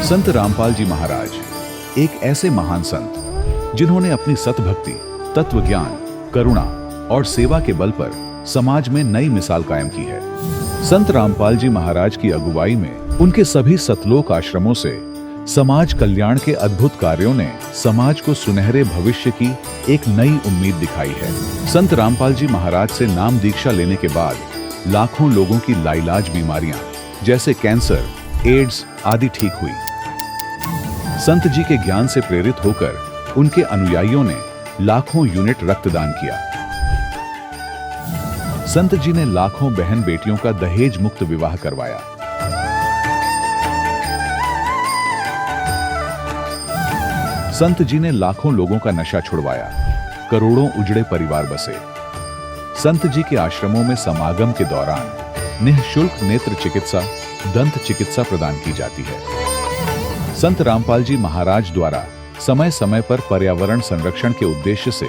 संत रामपाल जी महाराज एक ऐसे महान संत जिन्होंने अपनी सतभक्ति, तत्व ज्ञान, करुणा और सेवा के बल पर समाज में नई मिसाल कायम की है। संत रामपाल जी महाराज की अगुवाई में उनके सभी सतलोक आश्रमों से समाज कल्याण के अद्भुत कार्यों ने समाज को सुनहरे भविष्य की एक नई उम्मीद दिखाई है। संत रामपाल जी महाराज से नाम दीक्षा लेने के बाद लाखों लोगों की लाइलाज बीमारियां जैसे कैंसर, एड्स आदि ठीक हुई। संत जी के ज्ञान से प्रेरित होकर उनके अनुयायियों ने लाखों यूनिट रक्तदान किया। संत जी ने लाखों बहन बेटियों का दहेज मुक्त विवाह करवाया। संत जी ने लाखों लोगों का नशा छुड़वाया, करोड़ों उजड़े परिवार बसे। संत जी के आश्रमों में समागम के दौरान निःशुल्क नेत्र चिकित्सा, दंत चिकित्सा प्रदान की जाती है। संत रामपाल जी महाराज द्वारा समय समय पर पर्यावरण संरक्षण के उद्देश्य से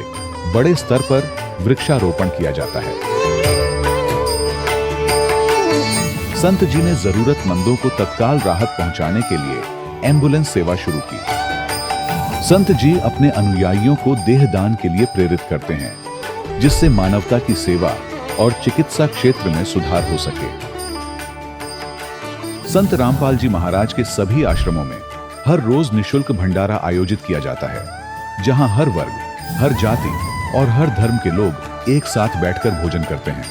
बड़े स्तर पर वृक्षारोपण किया जाता है। संत जी ने जरूरतमंदों को तत्काल राहत पहुंचाने के लिए एम्बुलेंस सेवा शुरू की। संत जी अपने अनुयायियों को देहदान के लिए प्रेरित करते हैं, जिससे मानवता की सेवा और चिकित्सा क्षेत्र में सुधार हो सके। संत रामपाल जी महाराज के सभी आश्रमों में हर रोज निःशुल्क भंडारा आयोजित किया जाता है, जहां हर वर्ग, हर जाति और हर धर्म के लोग एक साथ बैठकर भोजन करते हैं।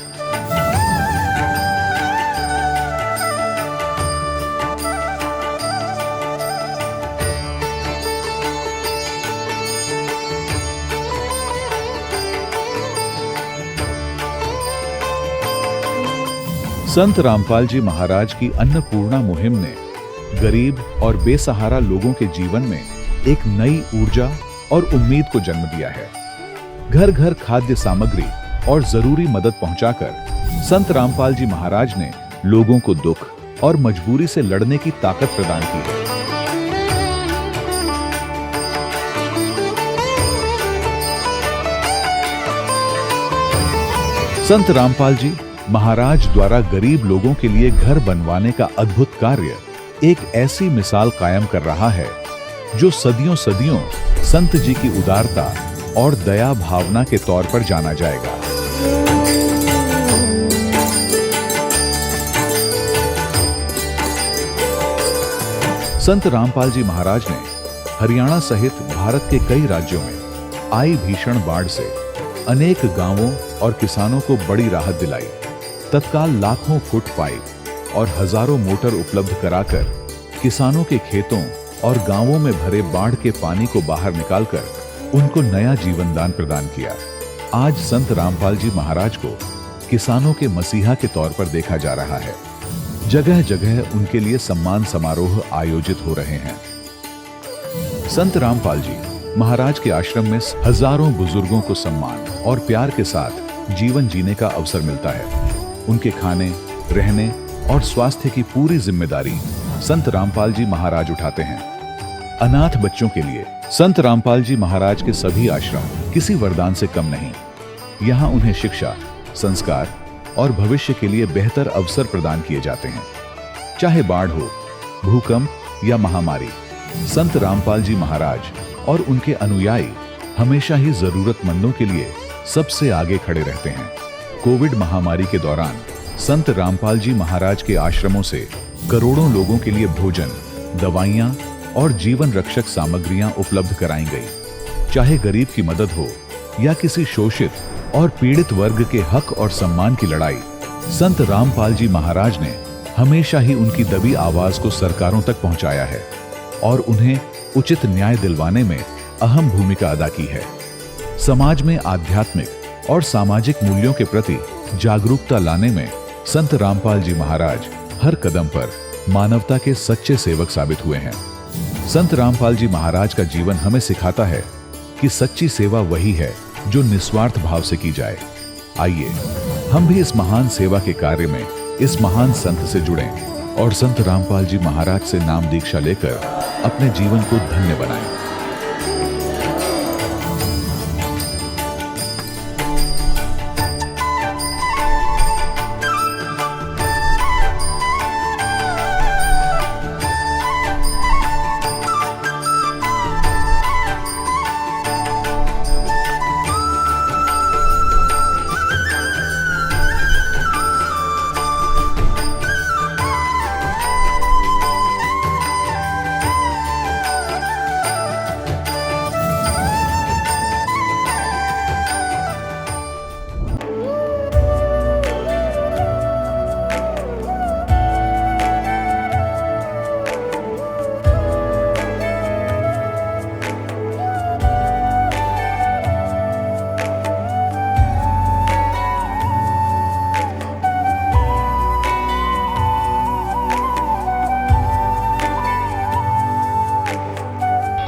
संत रामपाल जी महाराज की अन्नपूर्णा मुहिम ने गरीब और बेसहारा लोगों के जीवन में एक नई ऊर्जा और उम्मीद को जन्म दिया है। घर घर खाद्य सामग्री और जरूरी मदद पहुंचाकर संत रामपाल जी महाराज ने लोगों को दुख और मजबूरी से लड़ने की ताकत प्रदान की है। संत रामपाल जी महाराज द्वारा गरीब लोगों के लिए घर बनवाने का अद्भुत कार्य एक ऐसी मिसाल कायम कर रहा है जो सदियों सदियों संत जी की उदारता और दया भावना के तौर पर जाना जाएगा। संत रामपाल जी महाराज ने हरियाणा सहित भारत के कई राज्यों में आई भीषण बाढ़ से अनेक गांवों और किसानों को बड़ी राहत दिलाई। तत्काल लाखों फुट पाइप और हजारों मोटर उपलब्ध कराकर किसानों के खेतों और गांवों में भरे बाढ़ के पानी को बाहर निकालकर उनको नया जीवन दान प्रदान किया। आज संत रामपाल जी महाराज को किसानों के मसीहा के तौर पर देखा जा रहा है। जगह जगह उनके लिए सम्मान समारोह आयोजित हो रहे हैं। संत रामपाल जी महाराज के आश्रम में हजारों बुजुर्गों को सम्मान और प्यार के साथ जीवन जीने का अवसर मिलता है। उनके खाने, रहने और स्वास्थ्य की पूरी जिम्मेदारी संत रामपाल जी महाराज उठाते हैं। अनाथ बच्चों के लिए संत रामपाल जी महाराज के सभी आश्रम किसी वरदान से कम नहीं। यहाँ उन्हें शिक्षा, संस्कार और भविष्य के लिए बेहतर अवसर प्रदान किए जाते हैं। चाहे बाढ़ हो, भूकंप या महामारी, संत रामपाल जी महाराज और उनके अनुयायी हमेशा ही जरूरतमंदों के लिए सबसे आगे खड़े रहते हैं। कोविड महामारी के दौरान संत रामपाल जी महाराज के आश्रमों से करोड़ों लोगों के लिए भोजन, दवाइयां और जीवन रक्षक सामग्रियां उपलब्ध कराई गई। चाहे गरीब की मदद हो या किसी शोषित और पीड़ित वर्ग के हक और सम्मान की लड़ाई, संत रामपाल जी महाराज ने हमेशा ही उनकी दबी आवाज को सरकारों तक पहुंचाया है और उन्हें उचित न्याय दिलवाने में अहम भूमिका अदा की है। समाज में आध्यात्मिक और सामाजिक मूल्यों के प्रति जागरूकता लाने में संत रामपाल जी महाराज हर कदम पर मानवता के सच्चे सेवक साबित हुए हैं। संत रामपाल जी महाराज का जीवन हमें सिखाता है कि सच्ची सेवा वही है जो निस्वार्थ भाव से की जाए। आइए हम भी इस महान सेवा के कार्य में इस महान संत से जुड़ें और संत रामपाल जी महाराज से नाम दीक्षा लेकर अपने जीवन को धन्य बनाएं।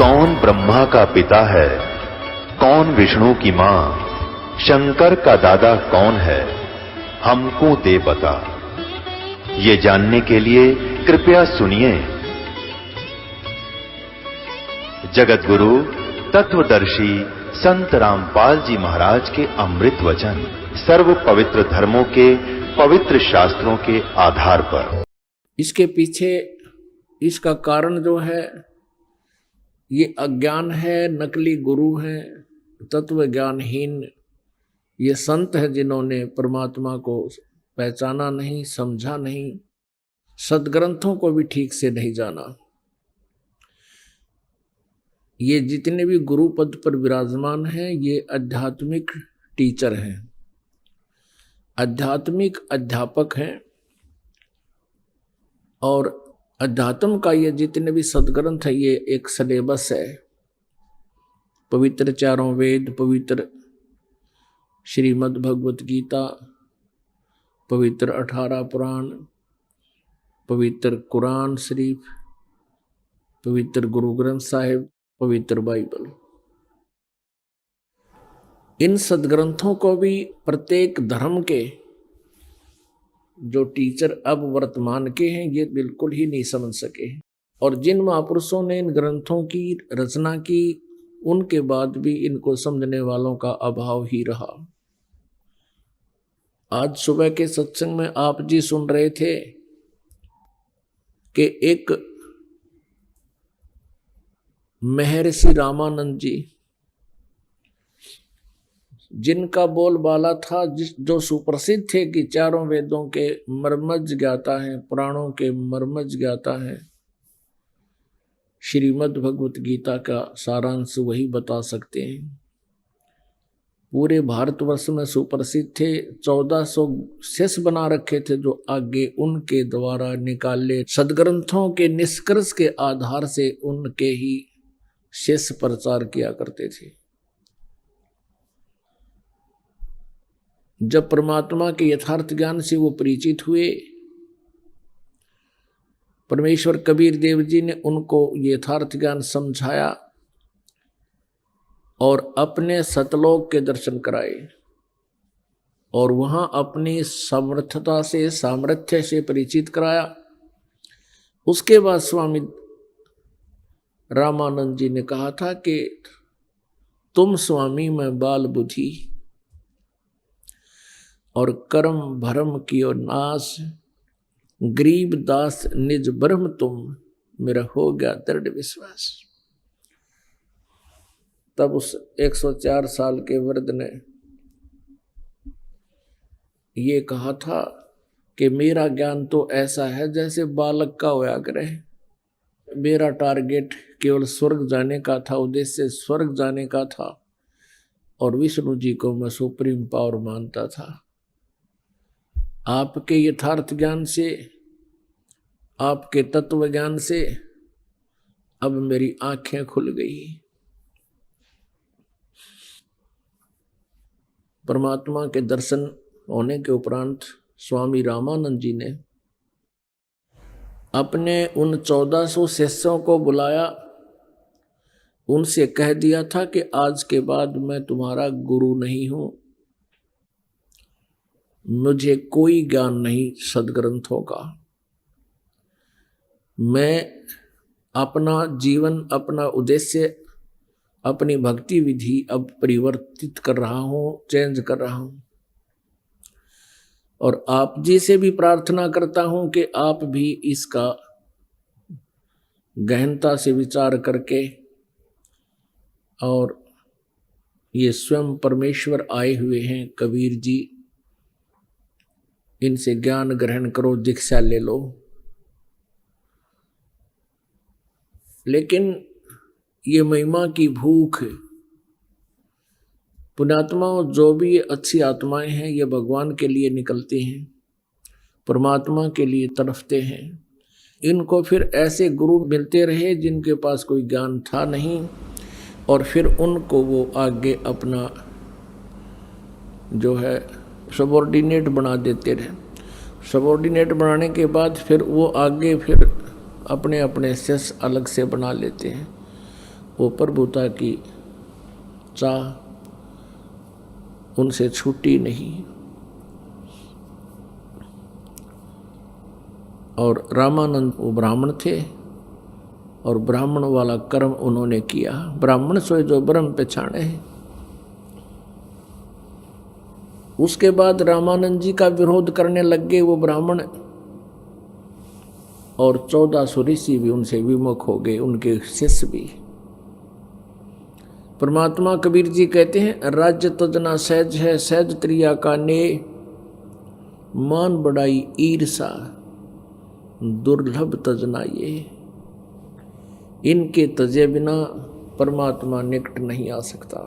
कौन ब्रह्मा का पिता है, कौन विष्णु की मां, शंकर का दादा कौन है, हमको दे बता। ये जानने के लिए कृपया सुनिए। जगत गुरु तत्वदर्शी संत रामपाल जी महाराज के अमृत वचन सर्व पवित्र धर्मों के पवित्र शास्त्रों के आधार पर। इसके पीछे इसका कारण जो है ये अज्ञान है, नकली गुरु हैं, तत्व ज्ञानहीन ये संत हैं जिन्होंने परमात्मा को पहचाना नहीं, समझा नहीं, सदग्रंथों को भी ठीक से नहीं जाना। ये जितने भी गुरु पद पर विराजमान हैं ये आध्यात्मिक टीचर हैं, आध्यात्मिक अध्यापक हैं। और अध्यात्म का ये जितने भी सदग्रंथ है ये एक सिलेबस है। पवित्र चारों वेद, पवित्र श्रीमद् भगवत गीता, पवित्र 18 पुराण, पवित्र कुरान शरीफ, पवित्र गुरु ग्रंथ साहिब, पवित्र बाइबल। इन सदग्रंथों को भी प्रत्येक धर्म के जो टीचर अब वर्तमान के हैं ये बिल्कुल ही नहीं समझ सके। और जिन महापुरुषों ने इन ग्रंथों की रचना की उनके बाद भी इनको समझने वालों का अभाव ही रहा। आज सुबह के सत्संग में आप जी सुन रहे थे कि एक महर्षि रामानंद जी जिनका बोलबाला था, जो सुप्रसिद्ध थे कि चारों वेदों के मर्मज्ञ ज्ञाता हैं, पुराणों के मर्मज्ञ ज्ञाता हैं, श्रीमद् भगवत गीता का सारांश वही बता सकते हैं। पूरे भारतवर्ष में सुप्रसिद्ध थे। 1400 शिष्य बना रखे थे जो आगे उनके द्वारा निकाले सदग्रंथों के निष्कर्ष के आधार से उनके ही शिष्य प्रचार किया करते थे। जब परमात्मा के यथार्थ ज्ञान से वो परिचित हुए, परमेश्वर कबीर देव जी ने उनको यथार्थ ज्ञान समझाया और अपने सतलोक के दर्शन कराए और वहां अपनी समर्थता से, सामर्थ्य से परिचित कराया। उसके बाद स्वामी रामानंद जी ने कहा था कि तुम स्वामी मैं बाल बुद्धि और कर्म भरम कियो नाश, गरीब दास निज ब्रह्म तुम, मेरा हो गया दृढ़ विश्वास। तब उस 104 साल के वृद्ध ने ये कहा था कि मेरा ज्ञान तो ऐसा है जैसे बालक का होया करे। मेरा टारगेट केवल स्वर्ग जाने का था, उद्देश्य स्वर्ग जाने का था और विष्णु जी को मैं सुप्रीम पावर मानता था। आपके यथार्थ ज्ञान से, आपके तत्व ज्ञान से अब मेरी आंखें खुल गई। परमात्मा के दर्शन होने के उपरांत स्वामी रामानंद जी ने अपने उन 1400 शिष्यों को बुलाया, उनसे कह दिया था कि आज के बाद मैं तुम्हारा गुरु नहीं हूं, मुझे कोई ज्ञान नहीं सदग्रंथों का। मैं अपना जीवन, अपना उद्देश्य, अपनी भक्ति विधि अब परिवर्तित कर रहा हूं, चेंज कर रहा हूं। और आप जी से भी प्रार्थना करता हूं कि आप भी इसका गहनता से विचार करके, और ये स्वयं परमेश्वर आए हुए हैं कबीर जी, इनसे ज्ञान ग्रहण करो, दीक्षा ले लो। लेकिन ये महिमा की भूख, पुण्यात्माओं, जो भी ये अच्छी आत्माएं हैं ये भगवान के लिए निकलती हैं, परमात्मा के लिए तड़फते हैं। इनको फिर ऐसे गुरु मिलते रहे जिनके पास कोई ज्ञान था नहीं, और फिर उनको वो आगे अपना जो है सबॉर्डिनेट बना देते रहे। सबॉर्डिनेट बनाने के बाद फिर वो आगे फिर अपने अपने शिष्य अलग से बना लेते हैं। वो प्रभुता की चाह उनसे छूटी नहीं। और रामानंद वो ब्राह्मण थे और ब्राह्मण वाला कर्म उन्होंने किया। ब्राह्मण सोए जो ब्रह्म पहचाने हैं। उसके बाद रामानंद जी का विरोध करने लग गए वो ब्राह्मण, और 1400 ऋषि भी उनसे विमुख हो गए, उनके शिष्य भी। परमात्मा कबीर जी कहते हैं, राज्य तजना सहज है, सहज त्रिया का ने, मान बढ़ाई ईर्षा दुर्लभ तजना ये। इनके तजे बिना परमात्मा निकट नहीं आ सकता।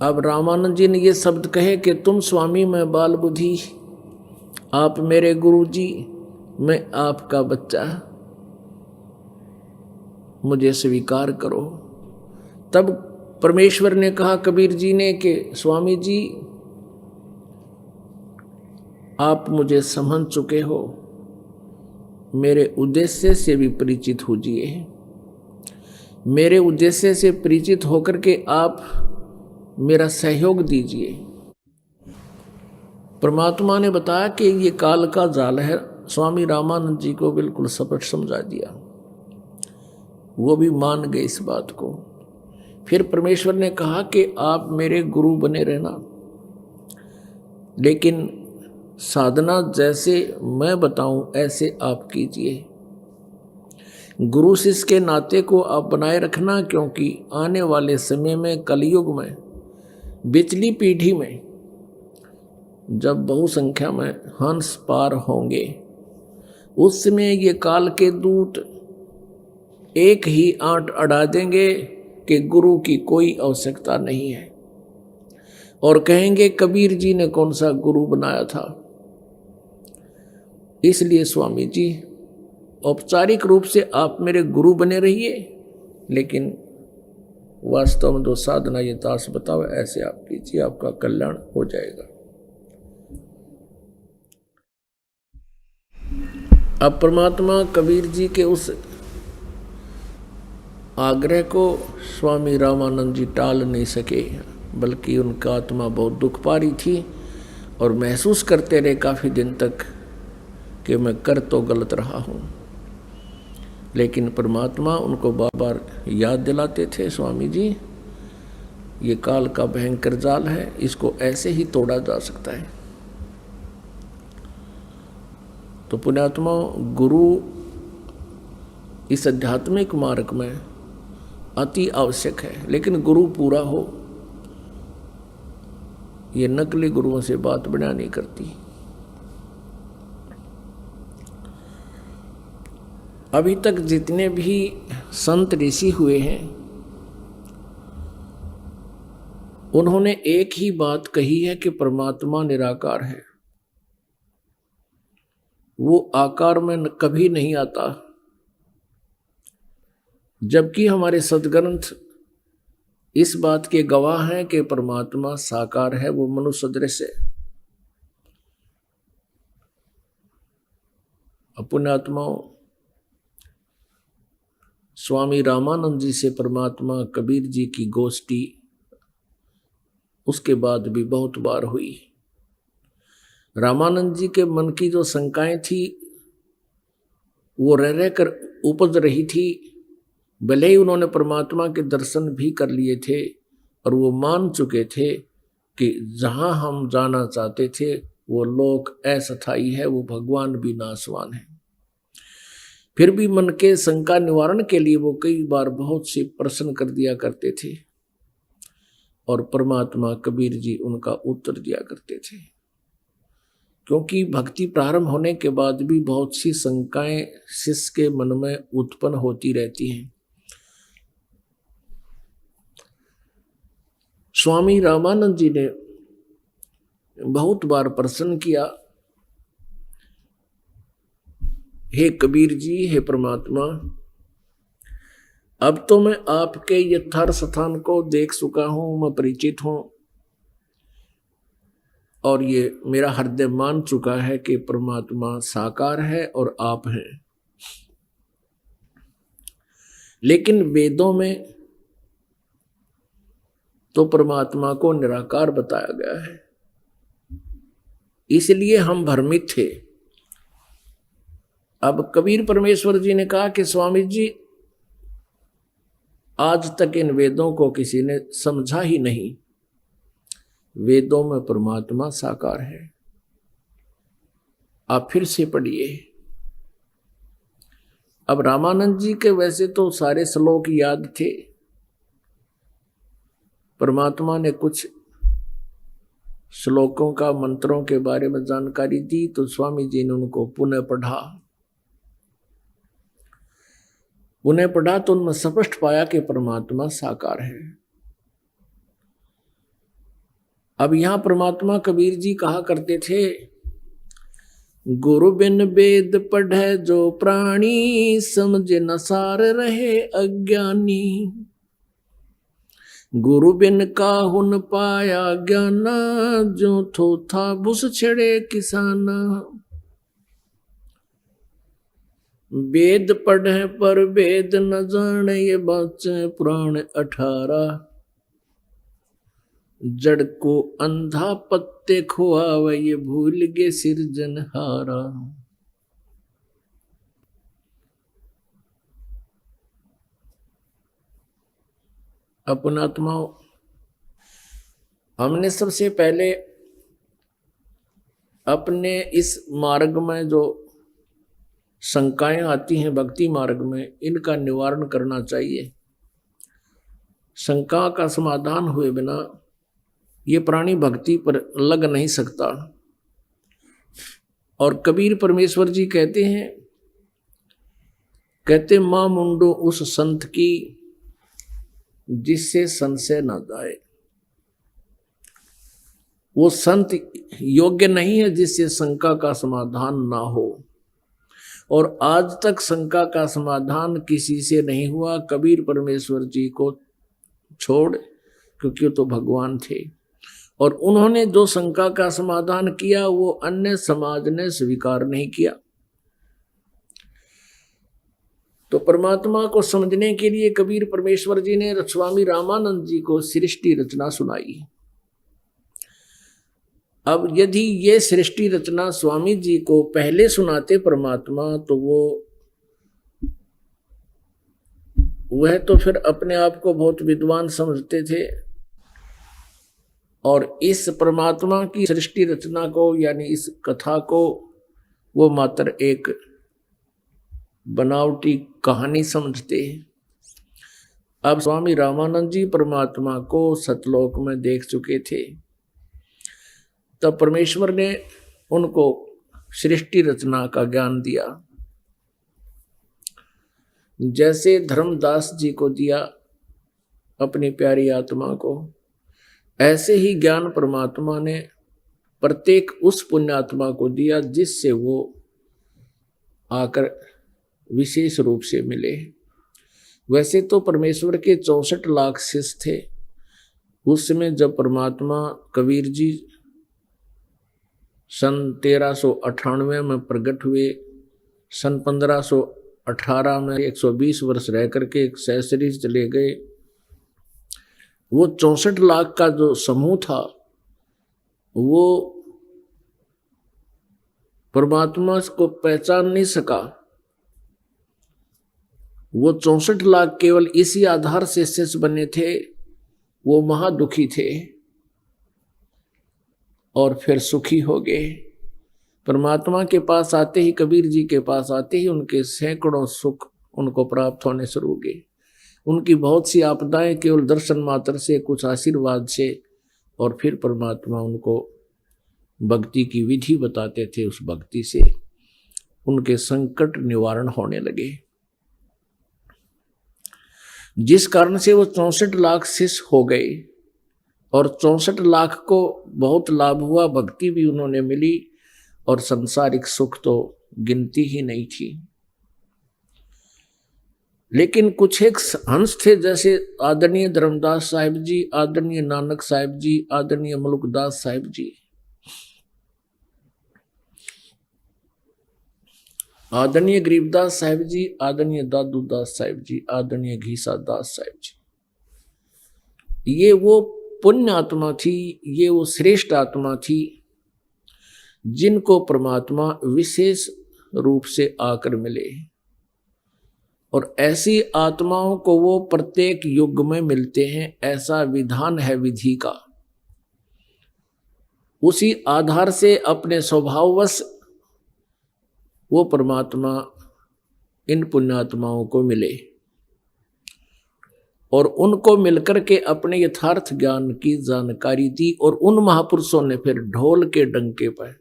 अब रामानंद जी ने ये शब्द कहे कि तुम स्वामी मैं बाल बुद्धि, आप मेरे गुरु जी, मैं आपका बच्चा, मुझे स्वीकार करो। तब परमेश्वर ने कहा कबीर जी ने कि स्वामी जी, आप मुझे समझ चुके हो, मेरे उद्देश्य से भी परिचित होजिए। मेरे उद्देश्य से परिचित होकर के आप मेरा सहयोग दीजिए। परमात्मा ने बताया कि ये काल का जाल है। स्वामी रामानंद जी को बिल्कुल स्पष्ट समझा दिया, वो भी मान गए इस बात को। फिर परमेश्वर ने कहा कि आप मेरे गुरु बने रहना, लेकिन साधना जैसे मैं बताऊं ऐसे आप कीजिए। गुरु शिष्य के नाते को आप बनाए रखना, क्योंकि आने वाले समय में, कलयुग में, बिचली पीढ़ी में, जब बहुसंख्या में हंस पार होंगे, उस समय ये काल के दूत एक ही आंट अड़ा देंगे कि गुरु की कोई आवश्यकता नहीं है, और कहेंगे कबीर जी ने कौन सा गुरु बनाया था। इसलिए स्वामी जी, औपचारिक रूप से आप मेरे गुरु बने रहिए, लेकिन वास्तव में जो साधना ये दास बताओ ऐसे आप कीजिए, आपका कल्याण हो जाएगा। अब परमात्मा कबीर जी के उस आग्रह को स्वामी रामानंद जी टाल नहीं सके, बल्कि उनका आत्मा बहुत दुख पा रही थी और महसूस करते रहे काफ़ी दिन तक कि मैं कर तो गलत रहा हूँ। लेकिन परमात्मा उनको बार बार याद दिलाते थे, स्वामी जी ये काल का भयंकर जाल है, इसको ऐसे ही तोड़ा जा सकता है। तो पुण्यात्मा, गुरु इस आध्यात्मिक मार्ग में अति आवश्यक है, लेकिन गुरु पूरा हो। ये नकली गुरुओं से बात बढ़िया नहीं करती। अभी तक जितने भी संत ऋषि हुए हैं, उन्होंने एक ही बात कही है कि परमात्मा निराकार है, वो आकार में कभी नहीं आता। जबकि हमारे सद्ग्रंथ इस बात के गवाह हैं कि परमात्मा साकार है, वो मनुष्य सदृश है। पुण्यात्माओं, स्वामी रामानंद जी से परमात्मा कबीर जी की गोष्ठी उसके बाद भी बहुत बार हुई। रामानंद जी के मन की जो शंकाएं थी वो रह रह कर उपज रही थी। भले ही उन्होंने परमात्मा के दर्शन भी कर लिए थे और वो मान चुके थे कि जहां हम जाना चाहते थे वो लोक अस्थायी है, वो भगवान भी नाशवान है। फिर भी मन के शंका निवारण के लिए वो कई बार बहुत से प्रश्न कर दिया करते थे और परमात्मा कबीर जी उनका उत्तर दिया करते थे। क्योंकि भक्ति प्रारंभ होने के बाद भी बहुत सी शंकाएं शिष्य के मन में उत्पन्न होती रहती हैं। स्वामी रामानंद जी ने बहुत बार प्रश्न किया, हे कबीर जी, हे परमात्मा, अब तो मैं आपके यथार्थ स्थान को देख चुका हूं, मैं परिचित हूं और ये मेरा हृदय मान चुका है कि परमात्मा साकार है और आप हैं। लेकिन वेदों में तो परमात्मा को निराकार बताया गया है, इसलिए हम भ्रमित थे। अब कबीर परमेश्वर जी ने कहा कि स्वामी जी, आज तक इन वेदों को किसी ने समझा ही नहीं। वेदों में परमात्मा साकार है। आप फिर से पढ़िए। अब रामानंद जी के वैसे तो सारे श्लोक याद थे, परमात्मा ने कुछ श्लोकों का मंत्रों के बारे में जानकारी दी, तो स्वामी जी ने उनको पुनः पढ़ा तो उनमें स्पष्ट पाया कि परमात्मा साकार है। अब यहां परमात्मा कबीर जी कहा करते थे, गुरु बिन वेद पढ़े जो प्राणी, समझे न सार रहे अज्ञानी। गुरु बिन काहुन पाया ज्ञाना, जो थो था बुस छड़े किसाना। वेद पढ़े पर वेद न जाने, ये बाचे पुराण 18। जड़ को अंधा पत्ते खुआवे, ये भूल गे सिरजनहारा। अपन आत्माओं, हमने सबसे पहले अपने इस मार्ग में जो शंकाएं आती हैं भक्ति मार्ग में, इनका निवारण करना चाहिए। शंका का समाधान हुए बिना ये प्राणी भक्ति पर लग नहीं सकता। और कबीर परमेश्वर जी कहते मां मुंडो उस संत की, जिससे संशय न जाए। वो संत योग्य नहीं है जिससे शंका का समाधान ना हो। और आज तक शंका का समाधान किसी से नहीं हुआ, कबीर परमेश्वर जी को छोड़, क्योंकि वो तो भगवान थे। और उन्होंने जो शंका का समाधान किया वो अन्य समाज ने स्वीकार नहीं किया। तो परमात्मा को समझने के लिए कबीर परमेश्वर जी ने स्वामी रामानंद जी को सृष्टि रचना सुनाई। अब यदि ये सृष्टि रचना स्वामी जी को पहले सुनाते परमात्मा, तो वह तो फिर अपने आप को बहुत विद्वान समझते थे, और इस परमात्मा की सृष्टि रचना को, यानी इस कथा को, वो मात्र एक बनावटी कहानी समझते हैं। अब स्वामी रामानंद जी परमात्मा को सतलोक में देख चुके थे, तब परमेश्वर ने उनको सृष्टि रचना का ज्ञान दिया, जैसे धर्मदास जी को दिया अपनी प्यारी आत्मा को। ऐसे ही ज्ञान परमात्मा ने प्रत्येक उस पुण्यात्मा को दिया जिससे वो आकर विशेष रूप से मिले। वैसे तो परमेश्वर के 64 लाख शिष्य थे। उस समय जब परमात्मा कबीर जी सन 1398 में प्रकट हुए, सन 1518 में 120 वर्ष रह करके एक सहस्री चले गए। वो 64 लाख का जो समूह था वो परमात्मा को पहचान नहीं सका। वो 64 लाख केवल इसी आधार से शिष्य बने थे, वो महादुखी थे और फिर सुखी हो गए। परमात्मा के पास आते ही, कबीर जी के पास आते ही उनके सैकड़ों सुख उनको प्राप्त होने शुरू हो गए। उनकी बहुत सी आपदाएं केवल दर्शन मात्र से, कुछ आशीर्वाद से, और फिर परमात्मा उनको भक्ति की विधि बताते थे। उस भक्ति से उनके संकट निवारण होने लगे, जिस कारण से वो 64 लाख शिष्य हो गए। और 64 लाख को बहुत लाभ हुआ, भक्ति भी उन्होंने मिली, और संसारिक सुख तो गिनती ही नहीं थी। लेकिन कुछ एक हंस थे, जैसे आदरणीय धर्मदास साहिब जी, आदरणीय नानक साहिब जी, आदरणीय मलुकदास साहिब जी। आदरणीय गरीबदास साहिब जी, आदरणीय दादू दास साहिब जी, आदरणीय घीसा दास साहिब जी, ये वो पुण्य आत्मा थी, ये वो श्रेष्ठ आत्मा थी जिनको परमात्मा विशेष रूप से आकर मिले। और ऐसी आत्माओं को वो प्रत्येक युग में मिलते हैं, ऐसा विधान है विधि का। उसी आधार से अपने स्वभाववश वो परमात्मा इन पुण्यात्माओं को मिले और उनको मिलकर के अपने यथार्थ ज्ञान की जानकारी दी। और उन महापुरुषों ने फिर ढोल के डंके पर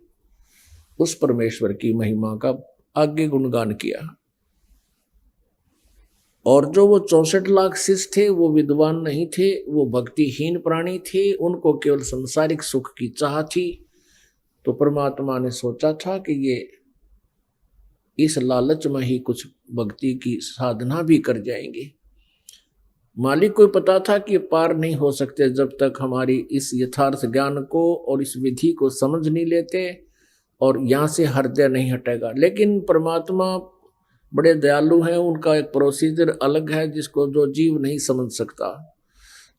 उस परमेश्वर की महिमा का आगे गुणगान किया। और जो वो 64 लाख शिष्य थे, वो विद्वान नहीं थे, वो भक्तिहीन प्राणी थे, उनको केवल सांसारिक सुख की चाह थी। तो परमात्मा ने सोचा था कि ये इस लालच में ही कुछ भक्ति की साधना भी कर जाएंगे। मालिक को पता था कि पार नहीं हो सकते जब तक हमारी इस यथार्थ ज्ञान को और इस विधि को समझ नहीं लेते और यहाँ से हृदय नहीं हटेगा। लेकिन परमात्मा बड़े दयालु हैं, उनका एक प्रोसीजर अलग है जिसको जो जीव नहीं समझ सकता।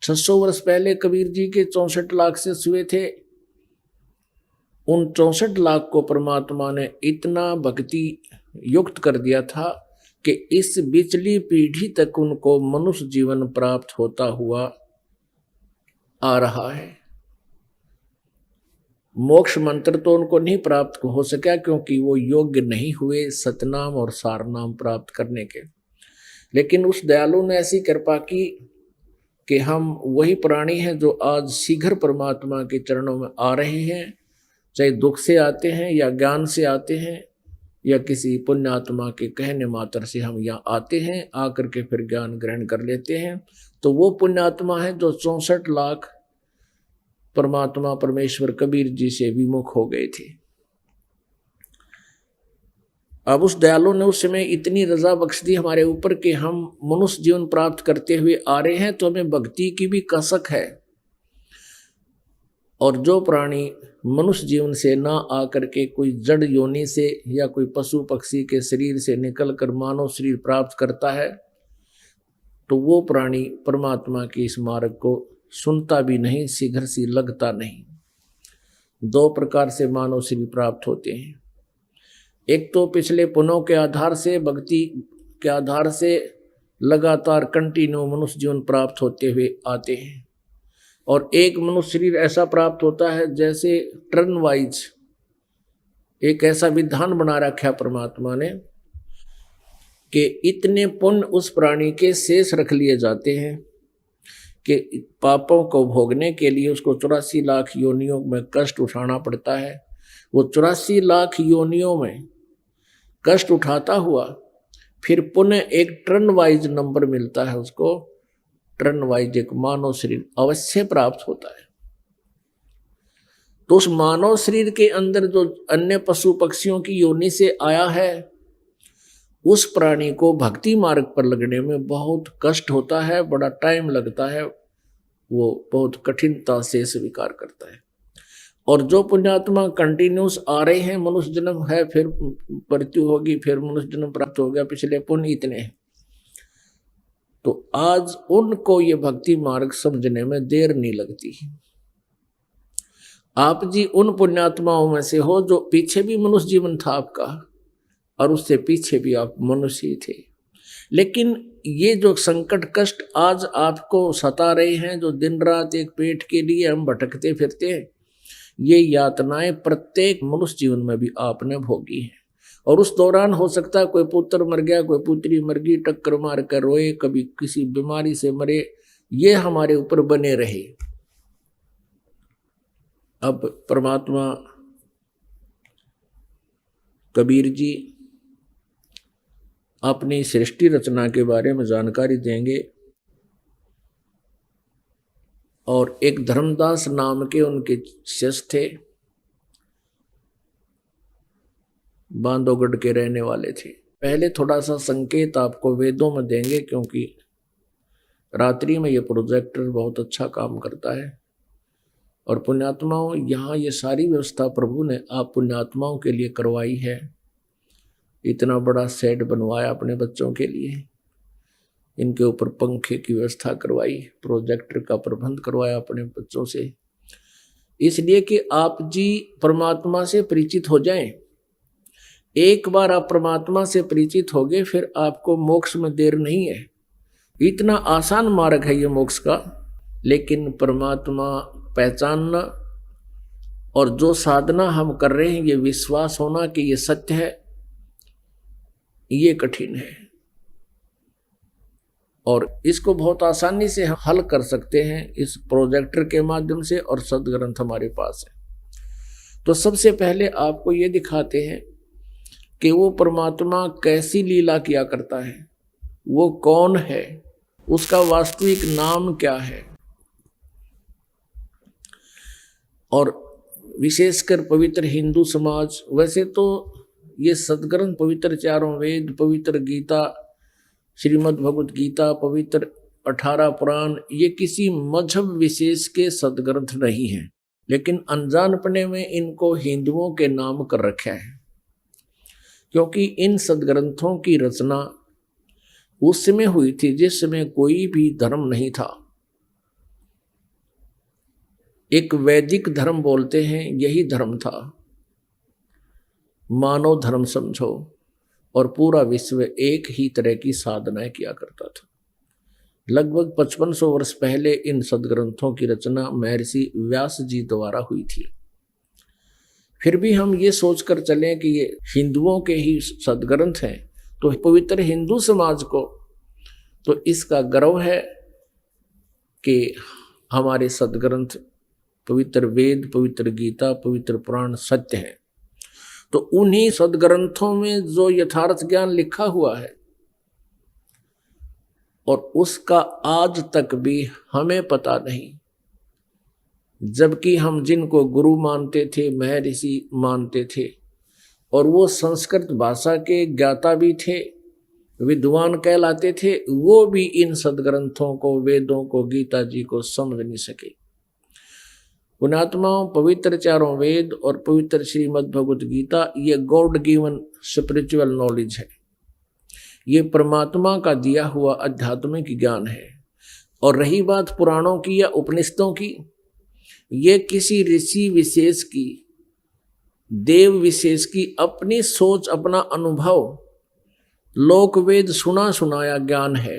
600 वर्ष पहले कबीर जी के 64 लाख से हुए थे। उन 64 लाख को परमात्मा ने इतना भक्ति युक्त कर दिया था कि इस बिचली पीढ़ी तक उनको मनुष्य जीवन प्राप्त होता हुआ आ रहा है। मोक्ष मंत्र तो उनको नहीं प्राप्त हो सका क्योंकि वो योग्य नहीं हुए सतनाम और सारनाम प्राप्त करने के। लेकिन उस दयालु ने ऐसी कृपा की कि हम वही प्राणी हैं जो आज शीघ्र परमात्मा के चरणों में आ रहे हैं, चाहे दुख से आते हैं या ज्ञान से आते हैं या किसी पुण्यात्मा के कहने मात्र से हम यहाँ आते हैं, आकर के फिर ज्ञान ग्रहण कर लेते हैं। तो वो पुण्यात्मा है जो 64 लाख परमात्मा परमेश्वर कबीर जी से विमुख हो गए थे। अब उस दयालु ने उस समय इतनी रजा बख्श दी हमारे ऊपर कि हम मनुष्य जीवन प्राप्त करते हुए आ रहे हैं, तो हमें भक्ति की भी कसक है। और जो प्राणी मनुष्य जीवन से ना आकर के कोई जड़ योनि से या कोई पशु पक्षी के शरीर से निकल कर मानव शरीर प्राप्त करता है, तो वो प्राणी परमात्मा के इस मार्ग को सुनता भी नहीं, शीघ्र सी लगता नहीं। 2 प्रकार से मानव शरीर प्राप्त होते हैं। एक तो पिछले पुण्यों के आधार से, भक्ति के आधार से लगातार कंटिन्यू मनुष्य जीवन प्राप्त होते हुए आते हैं। और एक मनुष्य शरीर ऐसा प्राप्त होता है जैसे टर्न वाइज एक ऐसा विधान बना रखा परमात्मा ने कि इतने पुण्य उस प्राणी के शेष रख लिए जाते हैं कि पापों को भोगने के लिए उसको 84 लाख योनियों में कष्ट उठाना पड़ता है। वो 84 लाख योनियों में कष्ट उठाता हुआ फिर पुनः एक टर्न वाइज नंबर मिलता है, उसको टर्न वाइज एक मानव शरीर अवश्य प्राप्त होता है। तो उस मानव शरीर के अंदर जो अन्य पशु पक्षियों की योनि से आया है, उस प्राणी को भक्ति मार्ग पर लगने में बहुत कष्ट होता है, बड़ा टाइम लगता है, वो बहुत कठिनता से स्वीकार करता है। और जो पुण्यात्मा कंटिन्यूस आ रहे हैं, मनुष्य जन्म है, फिर मृत्यु होगी, फिर मनुष्य जन्म प्राप्त हो गया, पिछले पुण्य इतने हैं, तो आज उनको ये भक्ति मार्ग समझने में देर नहीं लगती। आप जी उन पुण्यात्माओं में से हो जो पीछे भी मनुष्य जीवन था आपका और उससे पीछे भी आप मनुष्य ही थे। लेकिन ये जो संकट कष्ट आज आपको सता रहे हैं, जो दिन रात एक पेट के लिए हम भटकते फिरते हैं, ये यातनाएं प्रत्येक मनुष्य जीवन में भी आपने भोगी हैं। और उस दौरान हो सकता है कोई पुत्र मर गया, कोई पुत्री मर गई, टक्कर मार कर रोए, कभी किसी बीमारी से मरे, ये हमारे ऊपर बने रहे। अब परमात्मा कबीर जी अपनी सृष्टि रचना के बारे में जानकारी देंगे। और एक धर्मदास नाम के उनके शिष्य थे, बांधवगढ़ के रहने वाले थे। पहले थोड़ा सा संकेत आपको वेदों में देंगे, क्योंकि रात्रि में ये प्रोजेक्टर बहुत अच्छा काम करता है। और पुण्यात्माओं, यहाँ ये सारी व्यवस्था प्रभु ने आप पुण्यात्माओं के लिए करवाई है। इतना बड़ा शेड बनवाया अपने बच्चों के लिए, इनके ऊपर पंखे की व्यवस्था करवाई, प्रोजेक्टर का प्रबंध करवाया अपने बच्चों से, इसलिए कि आप जी परमात्मा से परिचित हो जाएं। एक बार आप परमात्मा से परिचित हो गए फिर आपको मोक्ष में देर नहीं है। इतना आसान मार्ग है ये मोक्ष का, लेकिन परमात्मा पहचानना और जो साधना हम कर रहे हैं ये विश्वास होना कि ये सत्य है, ये कठिन है। और इसको बहुत आसानी से हम हल कर सकते हैं इस प्रोजेक्टर के माध्यम से, और सदग्रंथ हमारे पास है। तो सबसे पहले आपको ये दिखाते हैं कि वो परमात्मा कैसी लीला किया करता है, वो कौन है, उसका वास्तविक नाम क्या है। और विशेषकर पवित्र हिंदू समाज, वैसे तो ये सदग्रंथ पवित्र चारों वेद, पवित्र गीता, श्रीमद् भगवत गीता, पवित्र 18 पुराण, ये किसी मजहब विशेष के सदग्रंथ नहीं हैं, लेकिन अनजानपने में इनको हिंदुओं के नाम कर रखा है, क्योंकि इन सदग्रंथों की रचना उस समय हुई थी जिस समय कोई भी धर्म नहीं था। एक वैदिक धर्म बोलते हैं, यही धर्म था, मानव धर्म समझो, और पूरा विश्व एक ही तरह की साधनाएं किया करता था। लगभग 5500 वर्ष पहले इन सदग्रंथों की रचना महर्षि व्यास जी द्वारा हुई थी। फिर भी हम ये सोचकर चलें कि ये हिंदुओं के ही सदग्रंथ हैं, तो पवित्र हिंदू समाज को तो इसका गर्व है कि हमारे सदग्रंथ पवित्र वेद, पवित्र गीता, पवित्र पुराण सत्य हैं। तो उन्हीं सदग्रंथों में जो यथार्थ ज्ञान लिखा हुआ है और उसका आज तक भी हमें पता नहीं, जबकि हम जिनको गुरु मानते थे, महर्षि मानते थे, और वो संस्कृत भाषा के ज्ञाता भी थे, विद्वान कहलाते थे, वो भी इन सदग्रंथों को, वेदों को, गीता जी को समझ नहीं सके। पुण्यात्माओं, पवित्र चारों वेद और पवित्र श्रीमद् भगवत गीता ये गॉड गिवन स्पिरिचुअल नॉलेज है, ये परमात्मा का दिया हुआ आध्यात्मिक ज्ञान है। और रही बात पुराणों की या उपनिषदों की, ये किसी ऋषि विशेष की, देव विशेष की अपनी सोच, अपना अनुभव, लोक वेद सुना सुनाया ज्ञान है।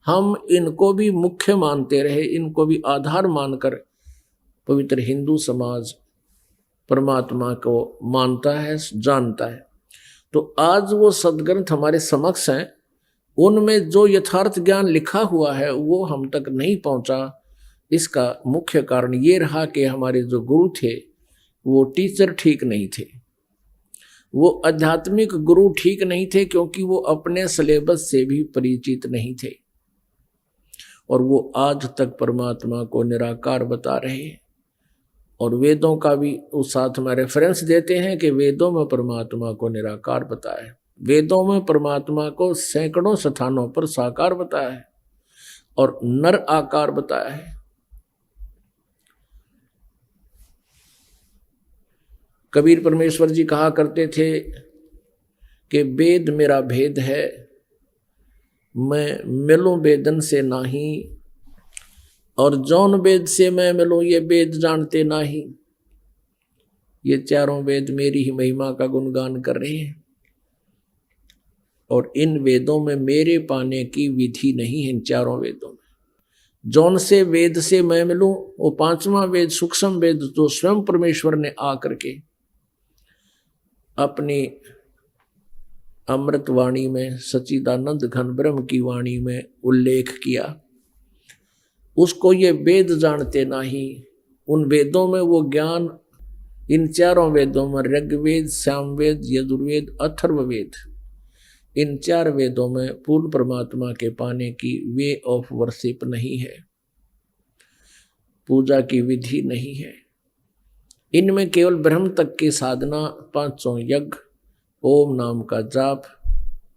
हम इनको भी मुख्य मानते रहे, इनको भी आधार मानकर पवित्र हिंदू समाज परमात्मा को मानता है, जानता है। तो आज वो सदग्रंथ हमारे समक्ष हैं, उनमें जो यथार्थ ज्ञान लिखा हुआ है वो हम तक नहीं पहुंचा। इसका मुख्य कारण ये रहा कि हमारे जो गुरु थे वो टीचर ठीक नहीं थे, वो आध्यात्मिक गुरु ठीक नहीं थे, क्योंकि वो अपने सिलेबस से भी परिचित नहीं थे, और वो आज तक परमात्मा को निराकार बता रहे हैं। और वेदों का भी उस साथ में रेफरेंस देते हैं कि वेदों में परमात्मा को निराकार बताया है, वेदों में परमात्मा को सैकड़ों स्थानों पर साकार बताया है और नर आकार बताया है। कबीर परमेश्वर जी कहा करते थे कि वेद मेरा भेद है, मैं मिलूं वेदन से नाही, और जौन वेद से मैं मिलूं ये वेद जानते नाही। ये चारों वेद मेरी ही महिमा का गुणगान कर रहे हैं, और इन वेदों में मेरे पाने की विधि नहीं है। इन चारों वेदों में जौन से वेद से मैं मिलूं, वो पांचवा वेद सूक्ष्म वेद जो स्वयं परमेश्वर ने आकर के अपनी अमृत वाणी में, सच्चिदानंद घन ब्रह्म की वाणी में उल्लेख किया, उसको ये वेद जानते नहीं। उन वेदों में वो ज्ञान, इन चारों वेदों में ऋग्वेद, सामवेद, यजुर्वेद, अथर्ववेद, इन 4 वेदों में पूर्ण परमात्मा के पाने की वे ऑफ वर्शिप नहीं है, पूजा की विधि नहीं है। इनमें केवल ब्रह्म तक की साधना, 500 यज्ञ, ओम नाम का जाप,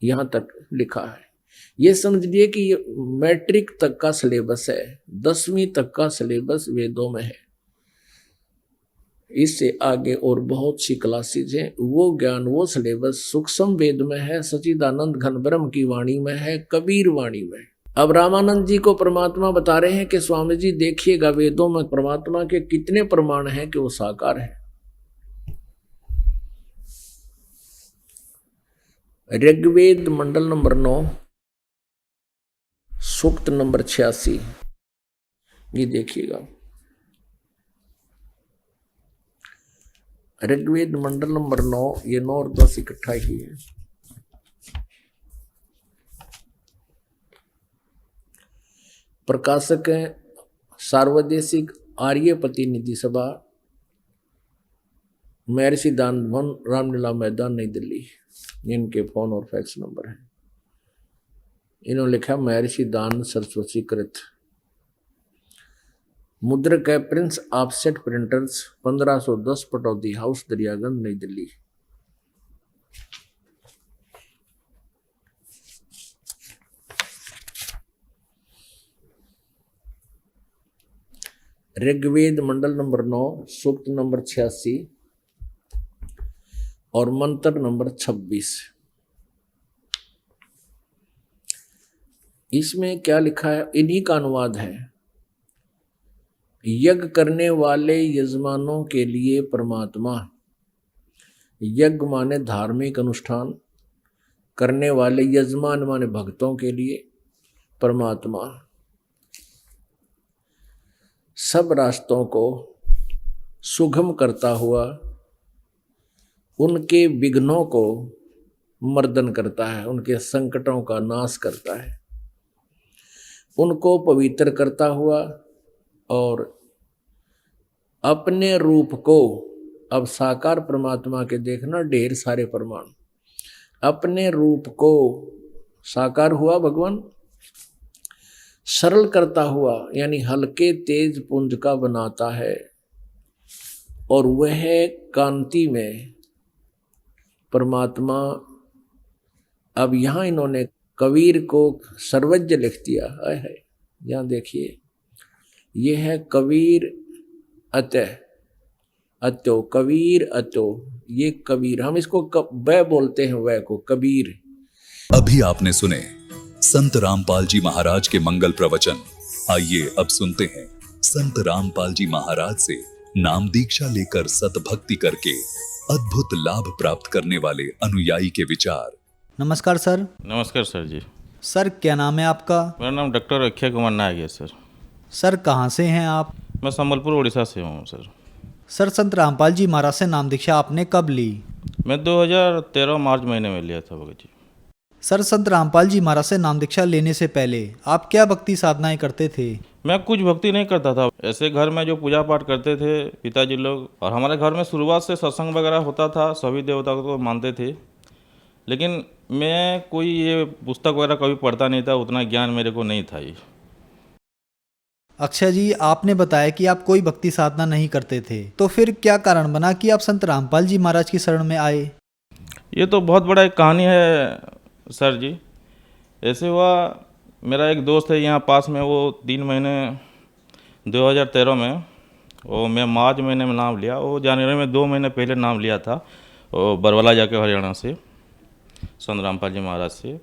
यहाँ तक लिखा है। ये समझ लिए कि ये मैट्रिक तक का सिलेबस है, 10वीं तक का सिलेबस वेदों में है। इससे आगे और बहुत सी क्लासेज हैं। वो ज्ञान, वो सिलेबस सूक्ष्म वेद में है, सच्चिदानंद घन ब्रह्म की वाणी में है, कबीर वाणी में। अब रामानंद जी को परमात्मा बता रहे हैं कि स्वामी जी देखिएगा वेदों में परमात्मा के कितने प्रमाण हैं कि वो साकार है। ऋग्वेद मंडल नंबर 9 सूक्त नंबर 86, ये देखिएगा। ऋग्वेद मंडल नंबर 9, ये 9 और 10 इकट्ठा ही है। प्रकाशक है सार्वदेशिक आर्य प्रतिनिधि सभा, महर्षि दान भवन, रामलीला मैदान, नई दिल्ली। इनके फोन और फैक्स नंबर है। इन्होंने लिखा महर्षि दान सरस्वती कृत। मुद्रक है Prince offset printers, 1510 Pataudi house, Daryaganj, नई दिल्ली। ऋग्वेद मंडल नंबर 9 सूक्त नंबर 86 और मंत्र नंबर 26। इसमें क्या लिखा है, इन्हीं का अनुवाद है। यज्ञ करने वाले यजमानों के लिए परमात्मा, यज्ञ माने धार्मिक अनुष्ठान करने वाले, यजमान माने भक्तों के लिए परमात्मा सब रास्तों को सुगम करता हुआ उनके विघ्नों को मर्दन करता है, उनके संकटों का नाश करता है, उनको पवित्र करता हुआ और अपने रूप को, अब साकार परमात्मा के देखना ढेर सारे प्रमाण, अपने रूप को साकार हुआ भगवान, सरल करता हुआ यानी हल्के तेज पुंज का बनाता है, और वह कांति में परमात्मा। अब यहां इन्होंने कबीर को सर्वज्ञ लिख दिया है। यहां देखिए, यह है कबीर अतः अतो, कबीर अतो, ये कबीर, हम इसको वह बोलते हैं, वह को कबीर। अभी आपने सुने संत रामपाल जी महाराज के मंगल प्रवचन। आइए अब सुनते हैं संत रामपाल जी महाराज से नाम दीक्षा लेकर सतभक्ति करके अद्भुत लाभ प्राप्त करने वाले अनुयायी के विचार। नमस्कार सर। नमस्कार सर जी। सर क्या नाम है आपका? मेरा नाम डॉक्टर अक्षय कुमार नायक है सर। सर कहाँ से हैं आप? मैं संबलपुर उड़ीसा से हूँ सर। सर संत रामपाल जी महाराज से नाम दीक्षा आपने कब ली? मैं 2013 मार्च महीने में लिया था भगत जी। सर संत रामपाल जी महाराज से नाम दीक्षा लेने से पहले आप क्या भक्ति साधनाएं करते थे? मैं कुछ भक्ति नहीं करता था, ऐसे घर में जो पूजा पाठ करते थे पिताजी लोग, और हमारे घर में शुरुआत से सत्संग वगैरह होता था, सभी देवताओं को मानते थे, लेकिन मैं कोई ये पुस्तक वगैरह कभी पढ़ता नहीं था, उतना ज्ञान मेरे को नहीं था। ये अक्षय जी, आपने बताया कि आप कोई भक्ति साधना नहीं करते थे, तो फिर क्या कारण बना कि आप संत रामपाल जी महाराज की शरण में आए? ये तो बहुत बड़ा एक कहानी है सर जी। ऐसे हुआ, मेरा एक दोस्त है यहाँ पास में, वो 3 महीने 2013 में, वो मैं मार्च महीने में नाम लिया, वो जनवरी में 2 महीने पहले नाम लिया था, वो बरवाला जाके हरियाणा से संत रामपाल जी महाराज से।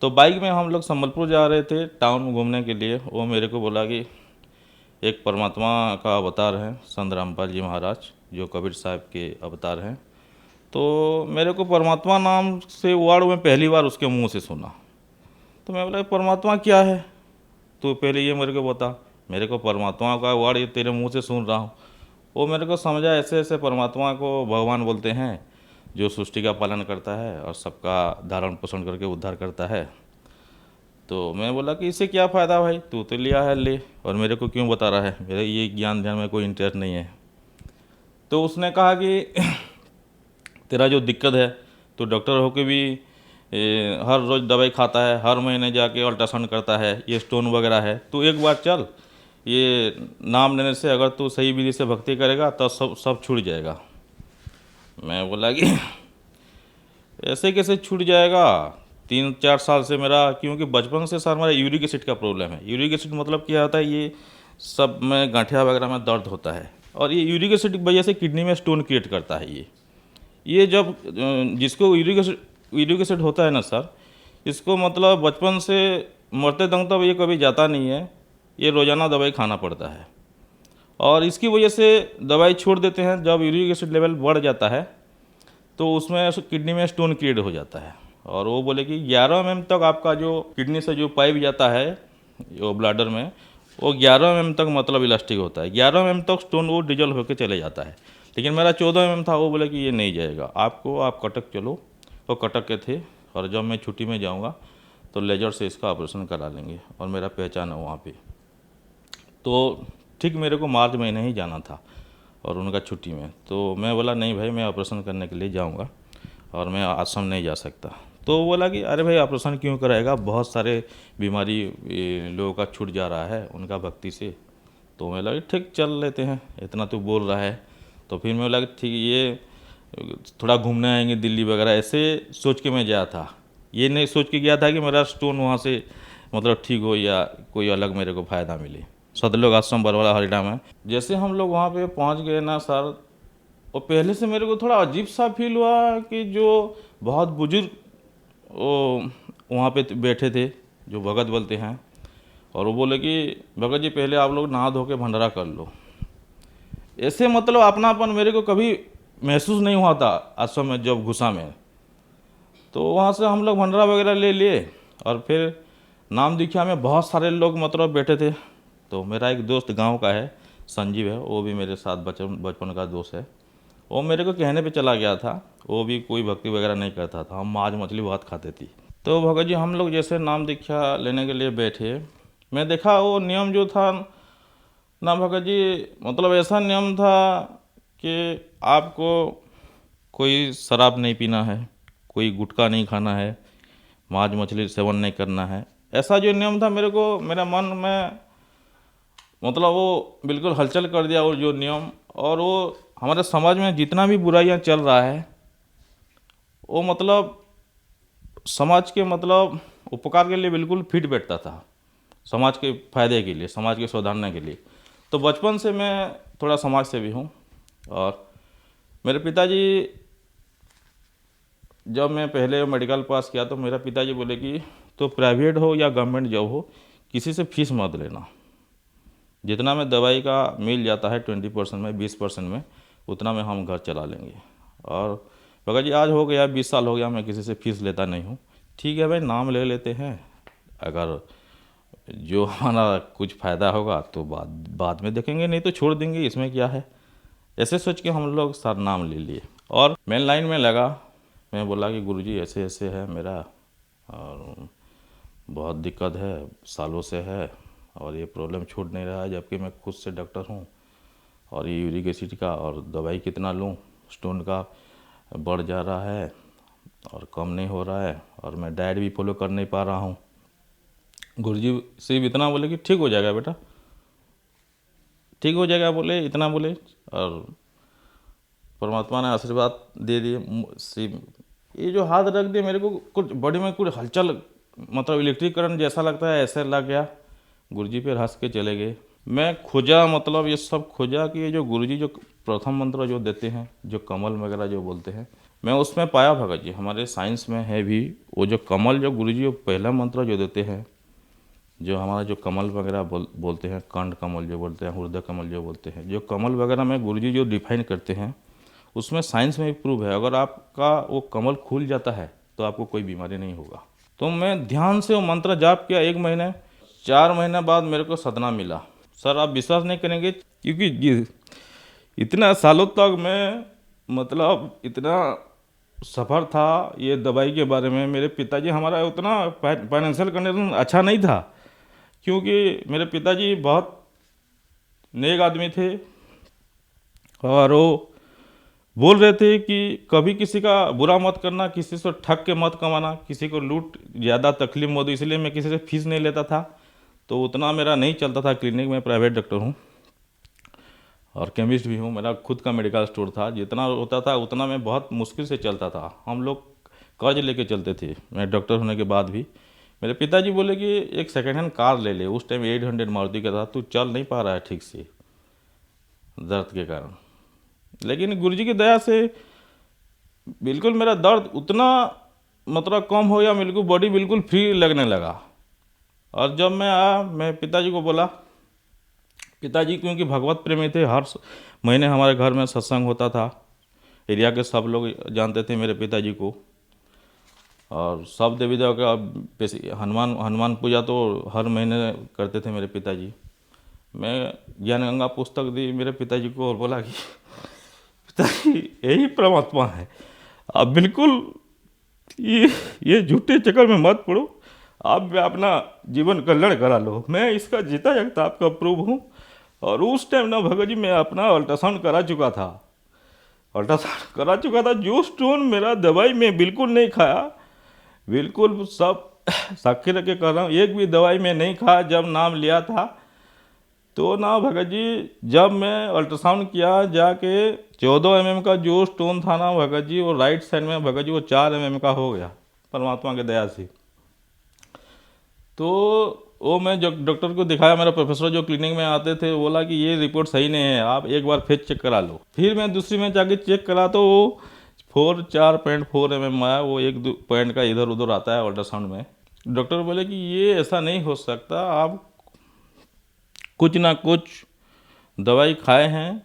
तो बाइक में हम लोग संबलपुर जा रहे थे टाउन में घूमने के लिए। वो मेरे को बोला कि एक परमात्मा का अवतार है संत रामपाल जी महाराज, जो कबीर साहब के अवतार हैं। तो मेरे को परमात्मा नाम से वर्ड में पहली बार उसके मुंह से सुना। तो मैं बोला परमात्मा क्या है, तो पहले ये मेरे को बता, मेरे को परमात्मा का वर्ड ये तेरे मुंह से सुन रहा हूँ। वो मेरे को समझा ऐसे ऐसे परमात्मा को भगवान बोलते हैं, जो सृष्टि का पालन करता है और सबका धारण पोषण करके उद्धार करता है। तो मैं बोला कि इससे क्या फ़ायदा भाई, तू तो लिया है ले, और मेरे को क्यों बता रहा है, मेरे ये ज्ञान ध्यान में कोई इंटरेस्ट नहीं है। तो उसने कहा कि तेरा जो दिक्कत है, तो डॉक्टर होके भी हर रोज़ दवाई खाता है, हर महीने जाके अल्ट्रासाउंड करता है, ये स्टोन वगैरह है, तो एक बार चल, ये नाम लेने से अगर तू सही विधि से भक्ति करेगा तो सब छूट जाएगा। मैं बोला कि ऐसे कैसे छूट जाएगा, 3-4 साल से मेरा, क्योंकि बचपन से सर मेरा यूरिक एसिड का प्रॉब्लम है। यूरिक एसिड मतलब क्या होता है, ये सब में गठिया वगैरह में दर्द होता है, और ये यूरिक एसिड की वजह से किडनी में स्टोन क्रिएट करता है। ये जब जिसको यूरिक एसिड होता है ना सर, इसको मतलब बचपन से मरते दम तक ये कभी जाता नहीं है, ये रोज़ाना दवाई खाना पड़ता है। और इसकी वजह से दवाई छोड़ देते हैं, जब यूरिक एसिड लेवल बढ़ जाता है तो उसमें किडनी में स्टोन क्रिएट हो जाता है। और वो बोले कि 11 mm तक आपका जो किडनी से जो पाइप जाता है वो ब्लैडर में, वो 11 mm तक मतलब इलास्टिक होता है, 11 mm तक स्टोन वो डिजल होकर चले जाता है। लेकिन मेरा 14 mm था, वो बोले कि ये नहीं जाएगा, आप कटक चलो। वो कटक के थे, और जब मैं छुट्टी में जाऊँगा तो लेजर से इसका ऑपरेशन करा लेंगे, और मेरा पहचान है वहाँ पे। तो ठीक मेरे को मार्च महीने ही जाना था और उनका छुट्टी में, तो मैं बोला नहीं भाई, मैं ऑपरेशन करने के लिए जाऊंगा और मैं आश्रम नहीं जा सकता। तो वो बोला कि अरे भाई ऑपरेशन क्यों कराएगा, बहुत सारे बीमारी लोगों का छूट जा रहा है उनका भक्ति से। तो मैं लगा ठीक चल लेते हैं, इतना तो बोल रहा है। तो फिर मैं लगा ठीक ये थोड़ा घूमने आएंगे दिल्ली वगैरह, ऐसे सोच के मैं गया था। ये नहीं सोच के गया था कि मेरा स्टोन वहाँ से मतलब ठीक हो या कोई अलग मेरे को फ़ायदा मिले। सतलोक आश्रम बरवाला हरियाणा में जैसे हम लोग वहाँ पे पहुँच गए ना सर, और पहले से मेरे को थोड़ा अजीब सा फील हुआ कि जो बहुत बुजुर्ग वो वहाँ पे बैठे थे, जो भगत बोलते हैं, और वो बोले कि भगत जी पहले आप लोग नहा धो के भंडारा कर लो। ऐसे मतलब अपनापन मेरे को कभी महसूस नहीं हुआ था आश्रम में जब घुसा में। तो वहाँ से हम लोग भंडारा वगैरह ले लिए, और फिर नाम दीक्षा में बहुत सारे लोग मतलब बैठे थे। तो मेरा एक दोस्त गांव का है, संजीव है, वो भी मेरे साथ बचपन का दोस्त है। वो मेरे को कहने पे चला गया था, वो भी कोई भक्ति वगैरह नहीं करता था, हम मांस मछली बहुत खाते थी। तो भगत जी हम लोग जैसे नाम दीक्षा लेने के लिए बैठे, मैं देखा वो नियम जो था ना भगत जी, मतलब ऐसा नियम था कि आपको कोई शराब नहीं पीना है, कोई गुटखा नहीं खाना है, मांस मछली सेवन नहीं करना है। ऐसा जो नियम था मेरे को, मेरा मन में मतलब वो बिल्कुल हलचल कर दिया वो जो नियम। और वो हमारे समाज में जितना भी बुराइयां चल रहा है, वो मतलब समाज के मतलब उपकार के लिए बिल्कुल फिट बैठता था, समाज के फायदे के लिए, समाज के सुधारने के लिए। तो बचपन से मैं थोड़ा समाज सेवी हूँ। और मेरे पिताजी, जब मैं पहले मेडिकल पास किया तो मेरा पिताजी बोले कि तो प्राइवेट हो या गवर्नमेंट जॉब हो, किसी से फीस मत लेना, जितना में दवाई का मिल जाता है 20% में 20% में, उतना में हम घर चला लेंगे। और भगत जी आज हो गया 20 साल हो गया, मैं किसी से फीस लेता नहीं हूँ। ठीक है भाई, नाम ले लेते हैं, अगर जो हमारा कुछ फ़ायदा होगा तो बाद में देखेंगे, नहीं तो छोड़ देंगे, इसमें क्या है। ऐसे सोच के हम लोग सर नाम ले लिए और मेन लाइन में लगा। मैं बोला कि गुरुजी ऐसे ऐसे है मेरा, और बहुत दिक्कत है, सालों से है, और ये प्रॉब्लम छूट नहीं रहा है, जबकि मैं खुद से डॉक्टर हूँ, और ये यूरिक एसिड का और दवाई कितना लूँ, स्टोन का बढ़ जा रहा है और कम नहीं हो रहा है, और मैं डाइट भी फॉलो कर नहीं पा रहा हूँ। गुरुजी सिर्फ इतना बोले कि ठीक हो जाएगा बेटा, ठीक हो जाएगा बोले, इतना बोले, और परमात्मा ने आशीर्वाद दे दिए। सिर्फ ये जो हाथ रख दिए मेरे को, कुछ बॉडी में कुछ हलचल मतलब इलेक्ट्रिक करंट जैसा लगता है, ऐसे लग गया। गुरुजी पे हंस के चले गए। मैं खोजा, मतलब ये सब खोजा कि ये जो गुरुजी जो प्रथम मंत्र जो देते हैं, जो कमल वगैरह जो बोलते हैं, मैं उसमें पाया भगत जी, हमारे साइंस में है भी वो जो कमल, जो गुरुजी पहला मंत्र जो देते हैं, जो हमारा जो कमल वगैरह बोलते हैं, कंठ कमल जो बोलते हैं, हृदय कमल जो बोलते हैं, जो कमल वगैरह में गुरुजी जो डिफाइन करते हैं, उसमें साइंस में भी प्रूव है, अगर आपका वो कमल खुल जाता है तो आपको कोई बीमारी नहीं होगा। तो मैं ध्यान से वो मंत्र जाप किया 1 महीने, 4 महीने बाद मेरे को सदमा मिला। सर आप विश्वास नहीं करेंगे, क्योंकि इतना सालों तक मैं मतलब इतना सफ़र था ये दवाई के बारे में। मेरे पिताजी, हमारा उतना फाइनेंशियल कंडीशन अच्छा नहीं था, क्योंकि मेरे पिताजी बहुत नेक आदमी थे, और वो बोल रहे थे कि कभी किसी का बुरा मत करना, किसी से ठग के मत कमाना, किसी को लूट ज़्यादा तकलीफ मत दो, इसलिए मैं किसी से फीस नहीं लेता था। तो उतना मेरा नहीं चलता था क्लिनिक में, प्राइवेट डॉक्टर हूँ और केमिस्ट भी हूँ, मेरा खुद का मेडिकल स्टोर था। जितना होता था उतना मैं बहुत मुश्किल से चलता था, हम लोग कर्ज लेके चलते थे, मैं डॉक्टर होने के बाद भी। मेरे पिताजी बोले कि एक सेकेंड हैंड कार ले ले, उस टाइम 800 मारुति का था, तू चल नहीं पा रहा है ठीक से, दर्द के कारण। लेकिन गुरुजी की दया से बिल्कुल मेरा दर्द उतना मतलब कम हो गया, बिल्कुल बॉडी बिल्कुल फ्री लगने लगा। और जब मैं आया, मैं पिताजी को बोला, पिताजी क्योंकि भगवत प्रेमी थे, हर महीने हमारे घर में सत्संग होता था, एरिया के सब लोग जानते थे मेरे पिताजी को, और सब देवी देवता का हनुमान पूजा तो हर महीने करते थे मेरे पिताजी। मैं ज्ञान गंगा पुस्तक दी मेरे पिताजी को और बोला कि पिताजी यही परमात्मा है, आप बिल्कुल ये झूठे चक्कर में मत पड़ो, आप भी अपना जीवन कल्याण करा लो, मैं इसका जीता जागता आपका प्रूव हूँ। और उस टाइम ना भगत जी मैं अपना अल्ट्रासाउंड करा चुका था, जो स्टोन मेरा दवाई में बिल्कुल नहीं खाया, बिल्कुल सब साक्षी रख के कर रहा हूँ, एक भी दवाई में नहीं खाया। जब नाम लिया था तो ना भगत जी, जब मैं अल्ट्रासाउंड किया जाके 14 mm का जो स्टोन था ना भगत जी, वो राइट साइड में भगत जी वो 4 mm का हो गया परमात्मा की दया से। तो वो मैं जो डॉक्टर को दिखाया, मेरा प्रोफेसर जो क्लिनिक में आते थे, बोला कि ये रिपोर्ट सही नहीं है, आप एक बार फिर चेक करा लो। फिर मैं दूसरी में जाके चेक करा तो वो 4.4 mm आया, वो 1-2 पॉइंट का इधर उधर आता है अल्ट्रासाउंड में। डॉक्टर बोले कि ये ऐसा नहीं हो सकता, आप कुछ ना कुछ दवाई खाए हैं।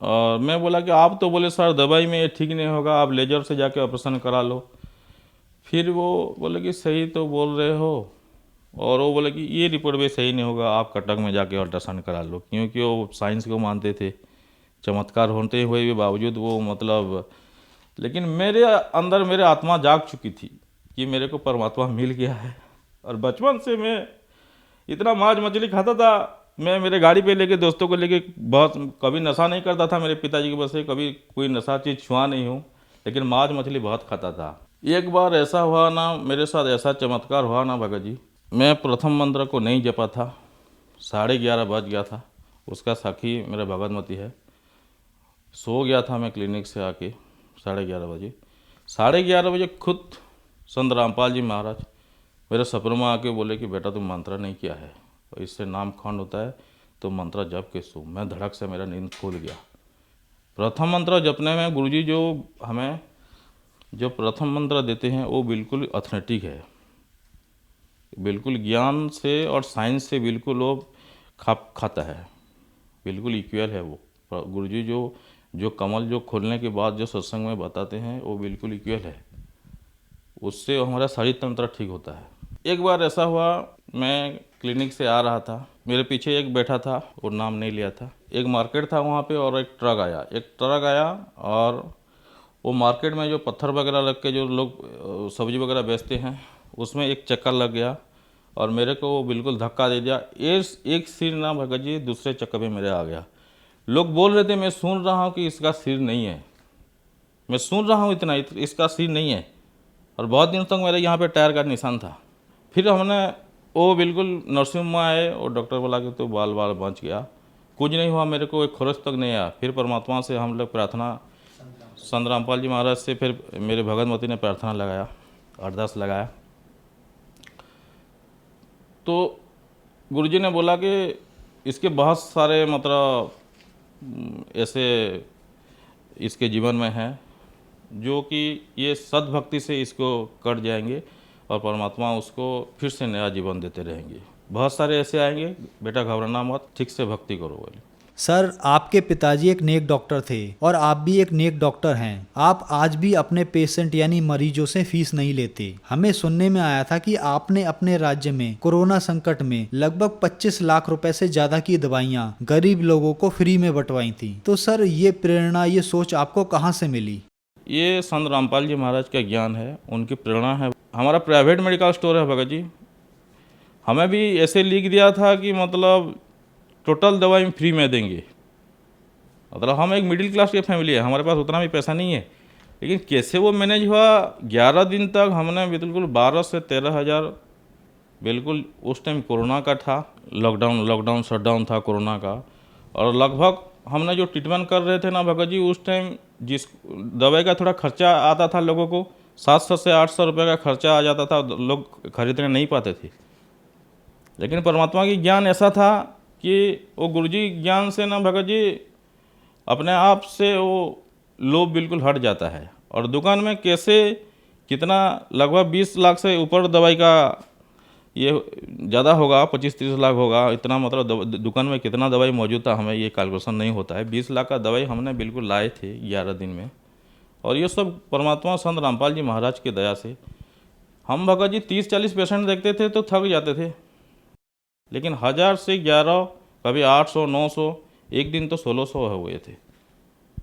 और मैं बोला कि आप तो बोले सर दवाई में ये ठीक नहीं होगा, आप लेजर से जाके ऑपरेशन करा लो। फिर वो बोले कि सही तो बोल रहे हो, और वो बोले कि ये रिपोर्ट भी सही नहीं होगा, आप कटक में जाके अल्ट्रासाउंड करा लो, क्योंकि वो साइंस को मानते थे। चमत्कार होते हुए भी बावजूद वो मतलब, लेकिन मेरे अंदर मेरे आत्मा जाग चुकी थी कि मेरे को परमात्मा मिल गया है। और बचपन से मैं इतना मांस मछली खाता था, मैं मेरे गाड़ी पे लेके दोस्तों को लेके बहुत, कभी नशा नहीं करता था मेरे पिताजी की वजह से, कभी कोई नशा चीज़ छुआ नहीं हूँ, लेकिन मांस मछली बहुत खाता था। एक बार ऐसा हुआ ना, मेरे साथ ऐसा चमत्कार हुआ ना भगत जी, मैं प्रथम मंत्र को नहीं जपा था, 11:30 बज गया था, उसका साक्षी मेरा भगवतमती है। सो गया था मैं क्लिनिक से आके 11:30 बजे। 11:30 बजे खुद संत रामपाल जी महाराज मेरे सपने में आके बोले कि बेटा तुम मंत्र नहीं किया है, और इससे नाम खंड होता है, तो मंत्र जप के सो। मैं धड़क से मेरा नींद खुल गया। प्रथम मंत्र जपने में गुरुजी जो हमें जो प्रथम मंत्र देते हैं वो बिल्कुल ऑथेंटिक है, बिल्कुल ज्ञान से और साइंस से बिल्कुल वो खाता है, बिल्कुल इक्वल है वो। गुरुजी जो कमल जो खोलने के बाद जो सत्संग में बताते हैं वो बिल्कुल इक्वल है, उससे हमारा शरीर तंत्र ठीक होता है। एक बार ऐसा हुआ, मैं क्लिनिक से आ रहा था, मेरे पीछे एक बैठा था, वो नाम नहीं लिया था, एक मार्केट था वहाँ पे, और एक ट्रक आया और वो मार्केट में जो पत्थर वगैरह रख के जो लोग सब्जी वगैरह बेचते हैं, उसमें एक चक्कर लग गया और मेरे को वो बिल्कुल धक्का दे दिया। एक सिर ना भगत जी दूसरे चक्कर में मेरे आ गया। लोग बोल रहे थे, मैं सुन रहा हूँ कि इसका सिर नहीं है, मैं सुन रहा हूँ इतना, इसका सिर नहीं है, और बहुत दिनों तक मेरे यहाँ पे टायर का निशान था। फिर हमने वो बिल्कुल नर्सिंग में आए और डॉक्टर बोला कि तो बाल बच गया, कुछ नहीं हुआ, मेरे को एक खरोच तक नहीं आया। फिर परमात्मा से हम लोग प्रार्थना, संत रामपाल जी महाराज से, फिर मेरे भगवतमती ने प्रार्थना लगाया, अरदास लगाया, तो गुरुजी ने बोला कि इसके बहुत सारे मतलब ऐसे इसके जीवन में हैं जो कि ये सद्भक्ति से इसको कट जाएंगे और परमात्मा उसको फिर से नया जीवन देते रहेंगे। बहुत सारे ऐसे आएंगे, बेटा घबराना मत, ठीक से भक्ति करो बोले। सर, आपके पिताजी एक नेक डॉक्टर थे और आप भी एक नेक डॉक्टर हैं। आप आज भी अपने पेशेंट यानी मरीजों से फीस नहीं लेते। हमें सुनने में आया था कि आपने अपने राज्य में कोरोना संकट में लगभग 25 लाख रुपए से ज्यादा की दवाइयाँ गरीब लोगों को फ्री में बंटवाई थी। तो सर, ये प्रेरणा, ये सोच आपको कहाँ से मिली? ये संत रामपाल जी महाराज का ज्ञान है, उनकी प्रेरणा है। हमारा प्राइवेट मेडिकल स्टोर है भगत जी, हमें भी ऐसे लिख दिया था कि मतलब टोटल दवाई फ्री में देंगे। मतलब हम एक मिडिल क्लास की फैमिली है, हमारे पास उतना भी पैसा नहीं है, लेकिन कैसे वो मैनेज हुआ। 11 दिन तक हमने बिल्कुल 12 से 13 हज़ार, बिल्कुल उस टाइम कोरोना का था, लॉकडाउन शटडाउन था कोरोना का, और लगभग हमने जो ट्रीटमेंट कर रहे थे ना भगत जी, उस टाइम जिस दवाई का थोड़ा खर्चा आता था लोगों को, 700 से 800 रुपये का खर्चा आ जाता था, लोग खरीदने नहीं पाते थे। लेकिन परमात्मा की ज्ञान ऐसा था कि वो गुरुजी ज्ञान से ना भगत जी अपने आप से वो लोभ बिल्कुल हट जाता है। और दुकान में कैसे कितना लगभग 20 लाख से ऊपर दवाई का ये ज़्यादा होगा, 25-30 लाख होगा, इतना मतलब दुकान में कितना दवाई मौजूद था हमें ये कैलकुलेशन नहीं होता है। 20 लाख का दवाई हमने बिल्कुल लाए थे 11 दिन में। और ये सब परमात्मा संत रामपाल जी महाराज की दया से। हम भगत जी 30-40 पेशेंट देखते थे तो थक जाते थे, लेकिन 1000 से 11, कभी 800-900, एक दिन तो 1600 हुए थे।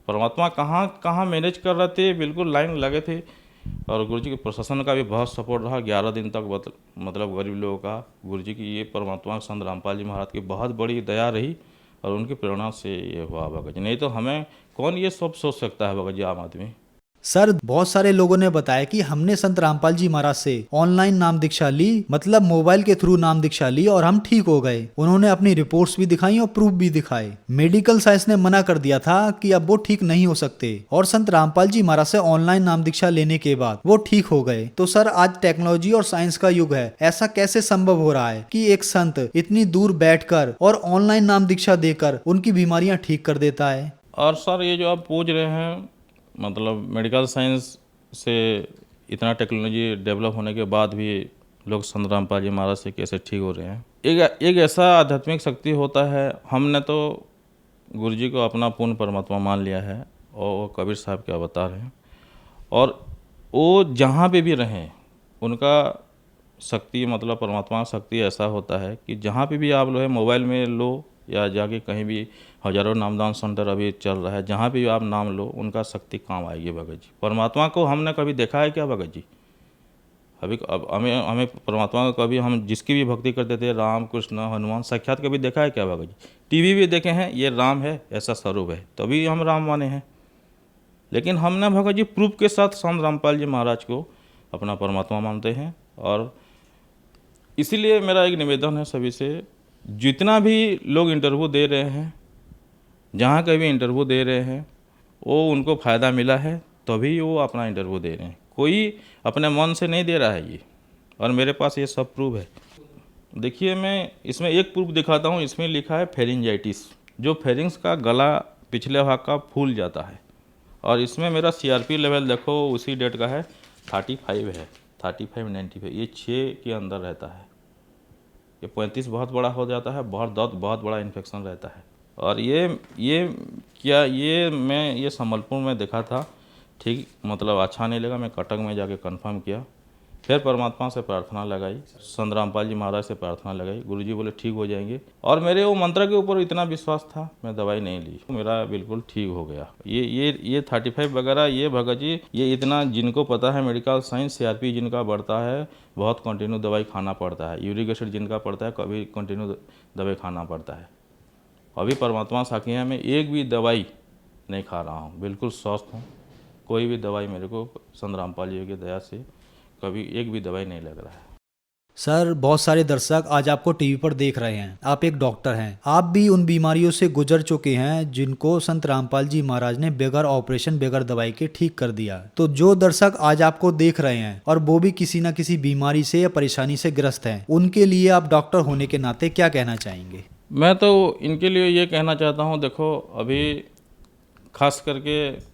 परमात्मा कहाँ कहाँ मैनेज कर रहे थे, बिल्कुल लाइन लगे थे। और गुरुजी के प्रशासन का भी बहुत सपोर्ट रहा 11 दिन तक, मतलब गरीब लोगों का। गुरुजी की ये परमात्मा संत रामपाल जी महाराज की बहुत बड़ी दया रही और उनकी प्रेरणा से ये हुआ भगत जी। नहीं तो हमें कौन ये सब सोच सकता है भगत जी, आम आदमी। सर, बहुत सारे लोगों ने बताया कि हमने संत रामपाल जी महाराज से ऑनलाइन नाम दीक्षा ली, मतलब मोबाइल के थ्रू नाम दीक्षा ली और हम ठीक हो गए। उन्होंने अपनी रिपोर्ट्स भी दिखाई और प्रूफ भी दिखाए। मेडिकल साइंस ने मना कर दिया था कि अब वो ठीक नहीं हो सकते, और संत रामपाल जी महाराज से ऑनलाइन नाम दीक्षा लेने के बाद वो ठीक हो गए। तो सर, आज टेक्नोलॉजी और साइंस का युग है, ऐसा कैसे संभव हो रहा है कि एक संत इतनी दूर बैठकर और ऑनलाइन नाम दीक्षा देकर उनकी बीमारियां ठीक कर देता है? और सर, ये जो आप पूछ रहे हैं, मतलब मेडिकल साइंस से इतना टेक्नोलॉजी डेवलप होने के बाद भी लोग संत रामपाल जी महाराज से कैसे ठीक हो रहे हैं। एक ऐसा आध्यात्मिक शक्ति होता है। हमने तो गुरुजी को अपना पूर्ण परमात्मा मान लिया है और वो कबीर साहब के अवतार हैं, और वो जहाँ पे भी रहें उनका शक्ति, मतलब परमात्मा शक्ति ऐसा होता है कि जहाँ पे भी आप लो है, मोबाइल में लो या जाके कहीं भी, हजारों नामदान सेंटर अभी चल रहा है, जहाँ भी आप नाम लो उनका शक्ति काम आएगी भगत जी। परमात्मा को हमने कभी देखा है क्या भगत जी? अभी हमें परमात्मा को कभी हम जिसकी भी भक्ति करते थे, राम कृष्ण हनुमान, साक्षात कभी देखा है क्या भगत जी? टीवी भी देखे हैं, ये राम है ऐसा स्वरूप है, तभी हम राम माने हैं। लेकिन हमने भगत जी प्रूफ के साथ संत रामपाल जी महाराज को अपना परमात्मा मानते हैं। और इसीलिए मेरा एक निवेदन है सभी से, जितना भी लोग इंटरव्यू दे रहे हैं, जहाँ कभी इंटरव्यू दे रहे हैं, वो उनको फ़ायदा मिला है तभी वो अपना इंटरव्यू दे रहे हैं। कोई अपने मन से नहीं दे रहा है ये, और मेरे पास ये सब प्रूफ है। देखिए, मैं इसमें एक प्रूफ दिखाता हूँ। इसमें लिखा है फेरिंजाइटिस, जो फेरिंग्स का गला पिछले भाग का फूल जाता है। और इसमें मेरा CRP लेवल देखो, उसी डेट का है, 35 है, 35-95, ये 6 के अंदर रहता है। ये 35 बहुत बड़ा हो जाता है, बहुत दर्द, बहुत बड़ा इन्फेक्शन रहता है। और ये संबलपुर में देखा था, ठीक मतलब अच्छा नहीं लगा, मैं कटक में जाके कंफर्म किया, फिर परमात्मा से प्रार्थना लगाई, संत रामपाल जी महाराज से प्रार्थना लगाई, गुरुजी बोले ठीक हो जाएंगे। और मेरे वो मंत्र के ऊपर इतना विश्वास था, मैं दवाई नहीं ली, मेरा बिल्कुल ठीक हो गया। ये 35 वगैरह, ये भगत जी, ये इतना जिनको पता है मेडिकल साइंस, CRP जिनका बढ़ता है, बहुत कंटिन्यू दवाई खाना पड़ता है। यूरिक एसिड जिनका पड़ता है, कभी कंटिन्यू दवाई खाना पड़ता है। अभी परमात्मा साखी में एक भी दवाई नहीं खा रहा हूँ, बिल्कुल स्वस्थ हूँ। कोई भी दवाई मेरे को संत रामपाल जी की दया से कभी एक भी दवाई नहीं लग रहा है। सर, बहुत सारे दर्शक आज आपको टीवी पर देख रहे हैं, आप एक डॉक्टर हैं, आप भी उन बीमारियों से गुजर चुके हैं जिनको संत रामपाल जी महाराज ने बगैर ऑपरेशन, बगैर दवाई के ठीक कर दिया। तो जो दर्शक आज आपको देख रहे हैं और वो भी किसी न किसी बीमारी से या परेशानी से ग्रस्त हैं, उनके लिए आप डॉक्टर होने के नाते क्या कहना चाहेंगे? मैं तो इनके लिए ये कहना चाहता हूँ, देखो अभी खास करके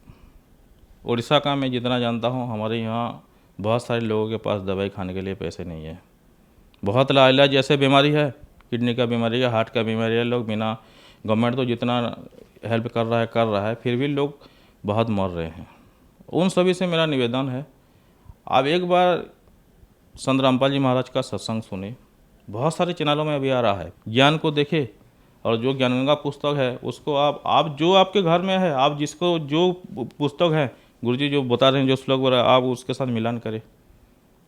उड़ीसा का मैं जितना जानता हूँ, हमारे यहाँ बहुत सारे लोगों के पास दवाई खाने के लिए पैसे नहीं है। बहुत लाइलाज जैसे बीमारी है, किडनी का बीमारी है, हार्ट का बीमारी है, लोग बिना, गवर्नमेंट तो जितना हेल्प कर रहा है, फिर भी लोग बहुत मर रहे हैं। उन सभी से मेरा निवेदन है, आप एक बार संत रामपाल जी महाराज का सत्संग सुने, बहुत सारे चैनलों में अभी आ रहा है, ज्ञान को देखे, और जो ज्ञानगंगा पुस्तक है उसको आप जो आपके घर में है, आप जिसको जो पुस्तक है, गुरुजी जो बता रहे हैं, जो श्लोक बोल रहे हैं, आप उसके साथ मिलान करें।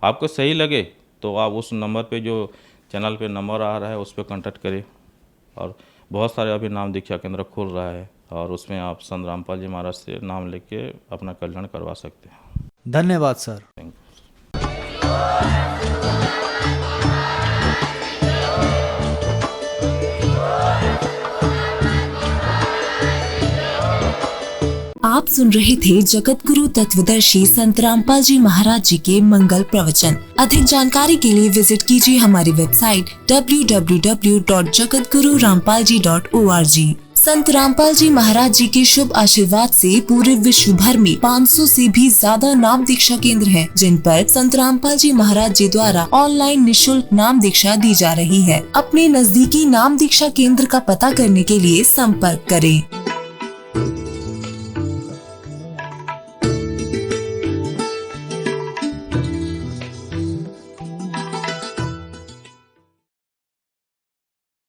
आपको सही लगे तो आप उस नंबर पे, जो चैनल पे नंबर आ रहा है, उस पर कॉन्टैक्ट करें। और बहुत सारे अभी नाम दीक्षा केंद्र खुल रहा है, और उसमें आप संत रामपाल जी महाराज से नाम लेके अपना कल्याण करवा सकते हैं। धन्यवाद सर। Thank you. आप सुन रहे थे जगत गुरु तत्वदर्शी संत रामपाल जी महाराज जी के मंगल प्रवचन। अधिक जानकारी के लिए विजिट कीजिए हमारी वेबसाइट www.jagatgururampalji.org। संत रामपाल जी महाराज जी के शुभ आशीर्वाद से पूरे विश्व भर में 500 से भी ज्यादा नाम दीक्षा केंद्र हैं, जिन पर संत रामपाल जी महाराज जी द्वारा ऑनलाइन निशुल्क नाम दीक्षा दी जा रही है। अपने नजदीकी नाम दीक्षा केंद्र का पता करने के लिए संपर्क करें।